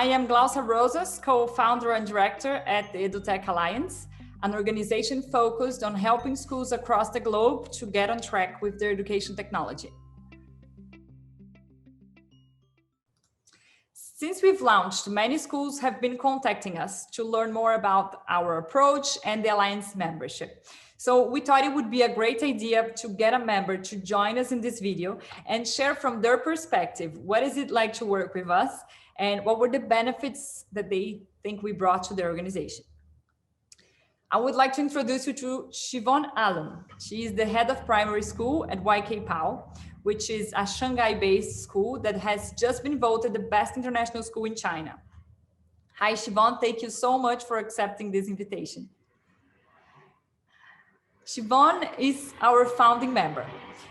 am Glaucia Rosas, co-founder and director at the EduTec Alliance, an organization focused on helping schools across the globe to get on track with their education technology. Since we've launched, many schools have been contacting us to learn more about our approach and the Alliance membership. So we thought it would be a great idea to get a member to join us in this video and share from their perspective, what is it like to work with us and what were the benefits that they think we brought to their organization. I would like to introduce you to Siobhain Allum. She is the head of primary school at YK Pao, which is a Shanghai-based school that has just been voted the best international school in China. Hi, Siobhain, thank you so much for accepting this invitation. Siobhain is our founding member.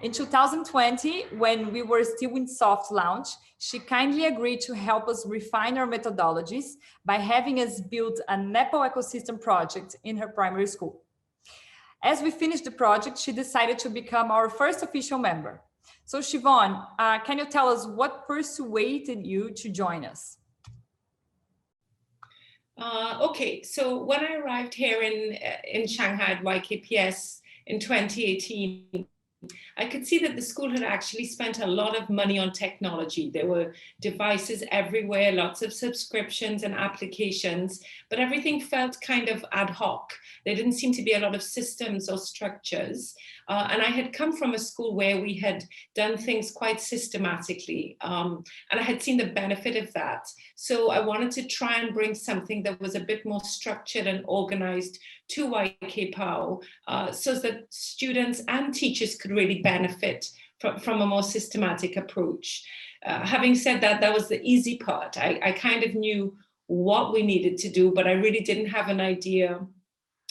In 2020, when we were still in soft launch, she kindly agreed to help us refine our methodologies by having us build an Apple ecosystem project in her primary school. As we finished the project, she decided to become our first official member. So Siobhain, can you tell us what persuaded you to join us? Okay, so when I arrived here in Shanghai at YKPS in 2018, I could see that the school had actually spent a lot of money on technology. There were devices everywhere, lots of subscriptions and applications, but everything felt kind of ad hoc. There didn't seem to be a lot of systems or structures. And I had come from a school where we had done things quite systematically, and I had seen the benefit of that. So I wanted to try and bring something that was a bit more structured and organized to YK Pao, so that students and teachers could really benefit from a more systematic approach. Having said that, that was the easy part. I kind of knew what we needed to do, but I really didn't have an idea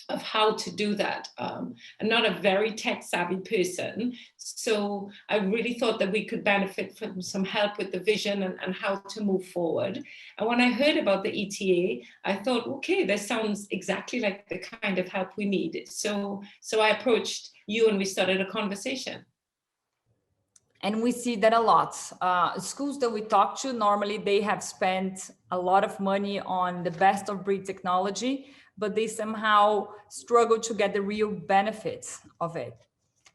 of how to do that. I'm not a very tech savvy person, so I really thought that we could benefit from some help with the vision and how to move forward. And when I heard about the ETA, I thought, okay, this sounds exactly like the kind of help we need. So I approached you and we started a conversation. And we see that a lot. Schools that we talk to, normally they have spent a lot of money on the best of breed technology, but they somehow struggle to get the real benefits of it.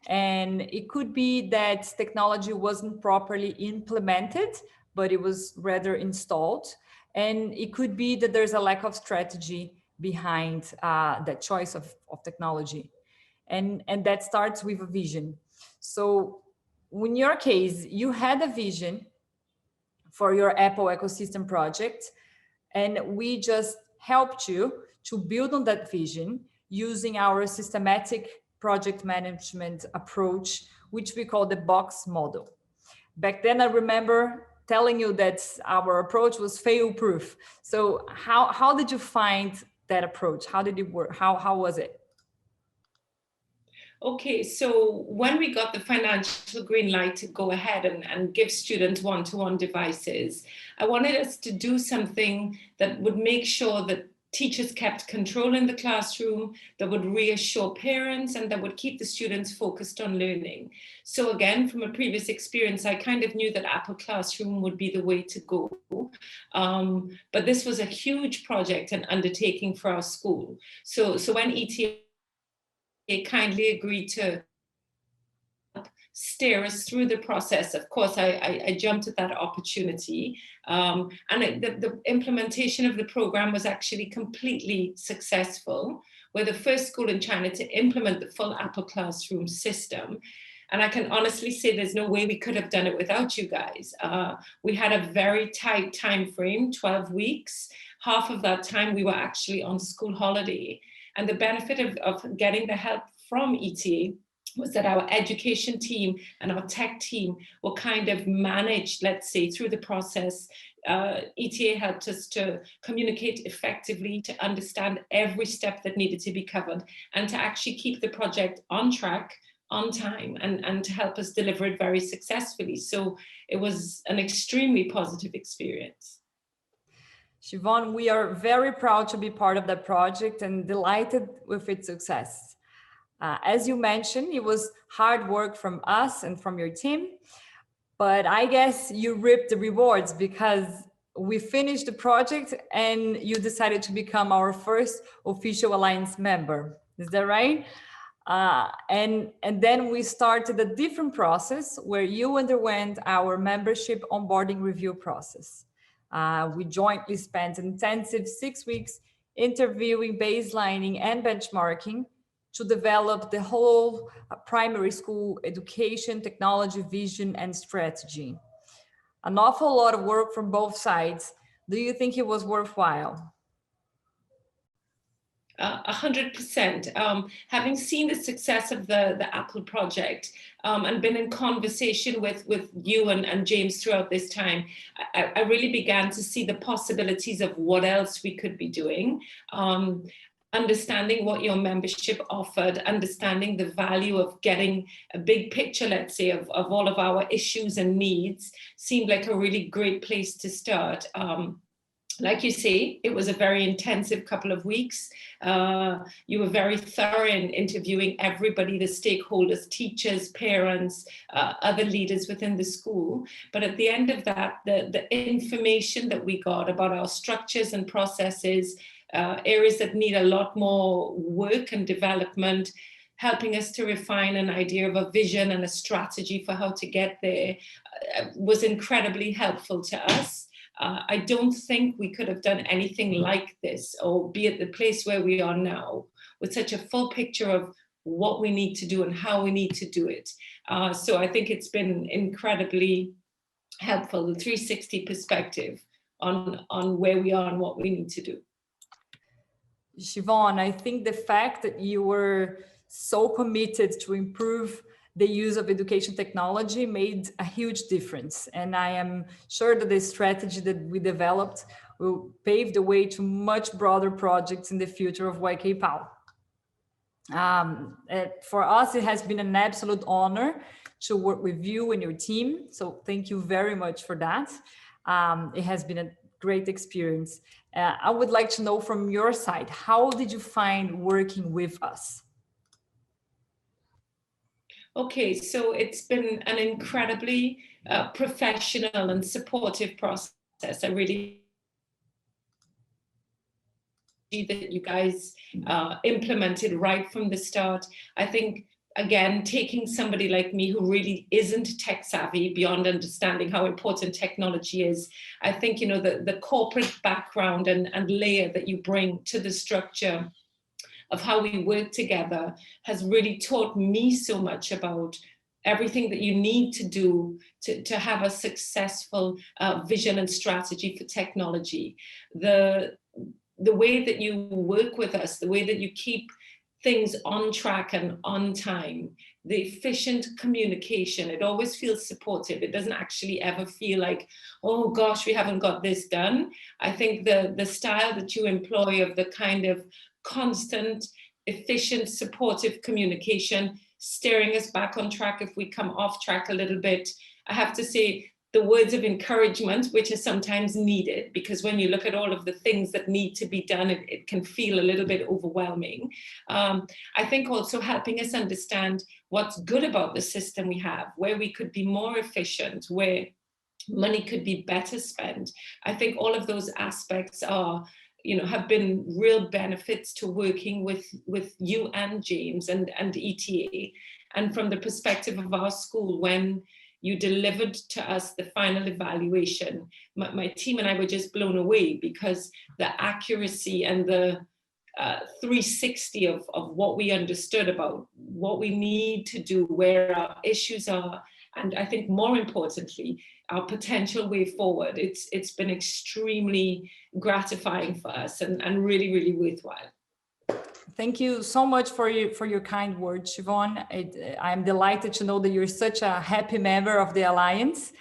And it could be that technology wasn't properly implemented, but it was rather installed. And it could be that there's a lack of strategy behind that choice of technology. And that starts with a vision. So in your case, you had a vision for your Apple ecosystem project, and we just helped you to build on that vision using our systematic project management approach, which we call the box model. Back then, I remember telling you that our approach was fail-proof. So how did you find that approach? How did it work? How was it? Okay, so when we got the financial green light to go ahead and give students one-to-one devices, I wanted us to do something that would make sure that teachers kept control in the classroom, that would reassure parents, and that would keep the students focused on learning. So again, from a previous experience, I kind of knew that Apple Classroom would be the way to go. But this was a huge project and undertaking for our school. So when ETA kindly agreed to steer us through the process, of course, I jumped at that opportunity. And the implementation of the program was actually completely successful. We're the first school in China to implement the full Apple Classroom system. And I can honestly say there's no way we could have done it without you guys. We had a very tight time frame, 12 weeks. Half of that time we were actually on school holiday. And the benefit of getting the help from ETA was that our education team and our tech team were kind of managed, let's say, through the process. ETA helped us to communicate effectively, to understand every step that needed to be covered, and to actually keep the project on track, on time, and to help us deliver it very successfully. So it was an extremely positive experience. Siobhain, we are very proud to be part of that project and delighted with its success. As you mentioned, it was hard work from us and from your team, but I guess you reaped the rewards because we finished the project and you decided to become our first official Alliance member. Is that right? And then we started a different process where you underwent our membership onboarding review process. We jointly spent intensive 6 weeks interviewing, baselining, and benchmarking to develop the whole primary school education, technology, vision, and strategy. An awful lot of work from both sides. Do you think it was worthwhile? 100%. Having seen the success of the Apple project and been in conversation with you and James throughout this time, I really began to see the possibilities of what else we could be doing. Understanding what your membership offered, understanding the value of getting a big picture, let's say, of all of our issues and needs seemed like a really great place to start. Like you say, it was a very intensive couple of weeks. You were very thorough in interviewing everybody, the stakeholders, teachers, parents, other leaders within the school. But at the end of that, the information that we got about our structures and processes, areas that need a lot more work and development, helping us to refine an idea of a vision and a strategy for how to get there, was incredibly helpful to us. I don't think we could have done anything like this or be at the place where we are now with such a full picture of what we need to do and how we need to do it. So I think it's been incredibly helpful, the 360 perspective on where we are and what we need to do. Siobhain, I think the fact that you were so committed to improve the use of education technology made a huge difference. And I am sure that the strategy that we developed will pave the way to much broader projects in the future of YK Pao. For us, it has been an absolute honor to work with you and your team. So thank you very much for that. It has been a great experience. I would like to know from your side, how did you find working with us? Okay, so it's been an incredibly professional and supportive process. I really that you guys implemented right from the start. I think, again, taking somebody like me who really isn't tech savvy beyond understanding how important technology is, I think, you know, the corporate background and layer that you bring to the structure of how we work together has really taught me so much about everything that you need to do to have a successful vision and strategy for technology. The way that you work with us, the way that you keep things on track and on time, the efficient communication, it always feels supportive. It doesn't actually ever feel like, oh gosh, we haven't got this done. I think the style that you employ of the kind of constant, efficient, supportive communication, steering us back on track if we come off track a little bit. I have to say, the words of encouragement, which are sometimes needed, because when you look at all of the things that need to be done, it can feel a little bit overwhelming. I think also helping us understand what's good about the system we have, where we could be more efficient, where money could be better spent. I think all of those aspects are, you know, have been real benefits to working with you and James and ETA. And from the perspective of our school, when you delivered to us the final evaluation, my team and I were just blown away, because the accuracy and the 360 of what we understood about what we need to do, where our issues are, and I think more importantly, our potential way forward. It's been extremely gratifying for us and really, really worthwhile. Thank you so much for your kind words, Siobhain. I'm delighted to know that you're such a happy member of the Alliance.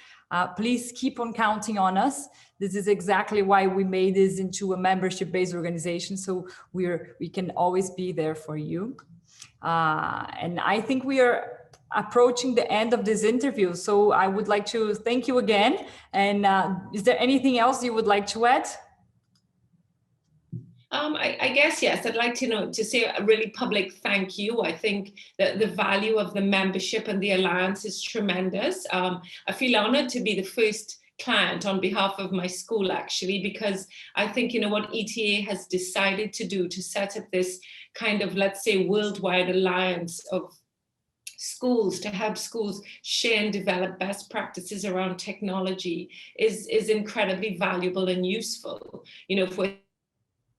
Please keep on counting on us. This is exactly why we made this into a membership-based organization, so we can always be there for you. And I think we are approaching the end of this interview, so I would like to thank you again. And is there anything else you would like to add? I guess, yes, I'd like to say a really public thank you. I think that the value of the membership and the Alliance is tremendous. I feel honored to be the first client on behalf of my school, actually, because I think, you know, what ETA has decided to do to set up this kind of, let's say, worldwide alliance of schools to help schools share and develop best practices around technology is incredibly valuable and useful. You know, if we're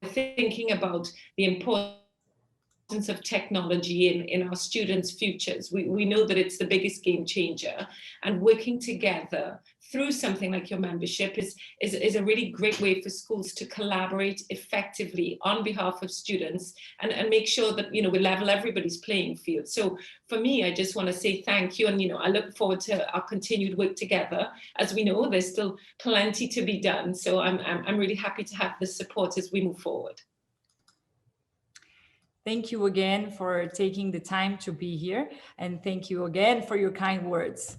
thinking about the importance of technology in our students' futures, we know that it's the biggest game changer, and working together through something like your membership is a really great way for schools to collaborate effectively on behalf of students and make sure that, you know, we level everybody's playing field. So for me, I just want to say thank you, and, you know, I look forward to our continued work together. As we know, there's still plenty to be done, so I'm really happy to have the support as we move forward. Thank you again for taking the time to be here, and thank you again for your kind words.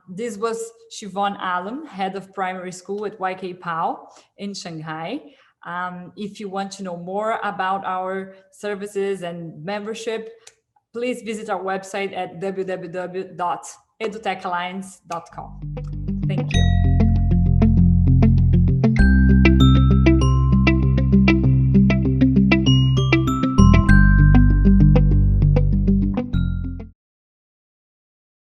This was Siobhain Allum, head of primary school at YK Pao in Shanghai. If you want to know more about our services and membership, please visit our website at www.edutecalliance.com. Thank you.